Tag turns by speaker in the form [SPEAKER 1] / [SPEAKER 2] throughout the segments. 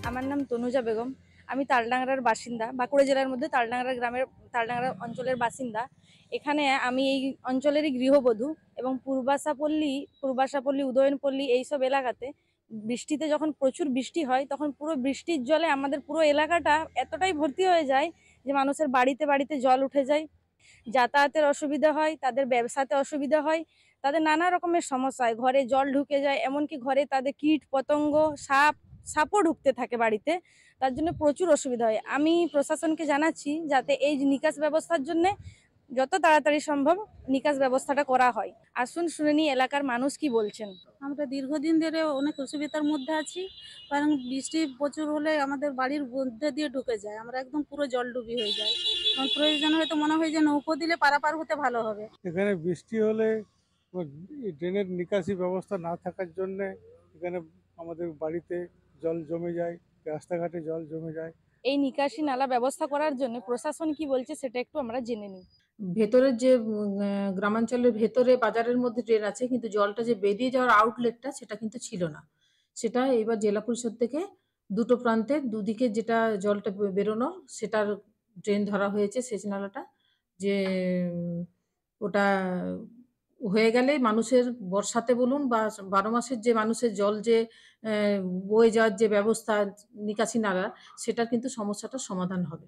[SPEAKER 1] আমার নাম তনুজা বেগম। আমি তালডাংরার বাসিন্দা, বাঁকুড়া জেলার মধ্যে তালডাংরা গ্রামের তালডাংরা অঞ্চলের বাসিন্দা। এখানে আমি এই অঞ্চলেরই গৃহবধূ এবং পূর্বাশাপল্লী, উদয়নপল্লী এইসব এলাকাতে বৃষ্টিতে যখন প্রচুর বৃষ্টি হয় তখন পুরো বৃষ্টির জলে আমাদের পুরো এলাকাটা এতটাই ভর্তি হয়ে যায় যে মানুষের বাড়িতে বাড়িতে জল উঠে যায়। যাতায়াতের অসুবিধা হয়, তাদের ব্যবসাতে অসুবিধা হয়, তাদের নানা রকমের সমস্যা হয়, ঘরে জল ঢুকে যায়, এমনকি ঘরে তাদের কীট পতঙ্গ, সাপও ঢুকতে থাকে বাড়িতে। তার জন্য প্রচুর অসুবিধা হয়। আমি প্রশাসনকে জানাচ্ছি যাতে এই নিকাশ ব্যবস্থার জন্য যত তাড়াতাড়ি সম্ভব নিকাশ ব্যবস্থাটা করা হয়। আসুন শুনে নিই এলাকার মানুষ কি বলছেন।
[SPEAKER 2] আমরা দীর্ঘদিন ধরে অনেক অসুবিধার মধ্যে আছি, কারণ বৃষ্টি প্রচুর হলে আমাদের বাড়ির মধ্যে দিয়ে ঢুকে যায়, আমরা একদম পুরো জলডুবি হয়ে যাই। আমার প্রয়োজন হয়তো মনে হয় যে নৌকো দিলে পারাপার হতে ভালো হবে।
[SPEAKER 3] এখানে বৃষ্টি হলে ড্রেনের নিকাশি ব্যবস্থা না থাকার জন্য এখানে আমাদের বাড়িতে জল জমে যায়, রাস্তাঘাটে জল জমে যায়।
[SPEAKER 1] এই নিকাশি নালা ব্যবস্থা করার জন্য প্রশাসন কি বলছে সেটা একটু আমরা জেনে নিই।
[SPEAKER 4] ভেতরের যে গ্রামাঞ্চলের ভেতরে বাজারের মধ্যে ড্রেন আছে, কিন্তু জলটা যে বেরিয়ে যাওয়ার আউটলেটটা সেটা কিন্তু ছিল না। সেটা এবার জেলা পরিষদ থেকে দুটো প্রান্তে দুদিকে যেটা জলটা বেরোনোর সেটার ড্রেন ধরা হয়েছে, সেচ নালাটা। যে ওটা হয়ে গেলে মানুষের বর্ষাতে বলুন বা ১২ মাসের যে মানুষের জল যে বয়ে যাওয়ার যে ব্যবস্থা নিকাশি নালার, সেটার কিন্তু সমস্যাটার সমাধান হবে।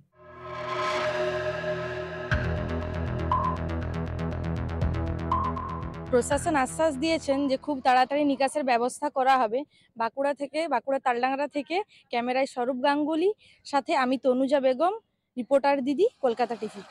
[SPEAKER 1] প্রশাসন আশ্বাস দিয়েছেন যে খুব তাড়াতাড়ি নিকাশের ব্যবস্থা করা হবে। বাঁকুড়া তালডাংরা থেকে ক্যামেরায় স্বরূপ গাঙ্গুলি, সাথে আমি তনুজা বেগম, রিপোর্টার দিদি, কলকাতা টিভি।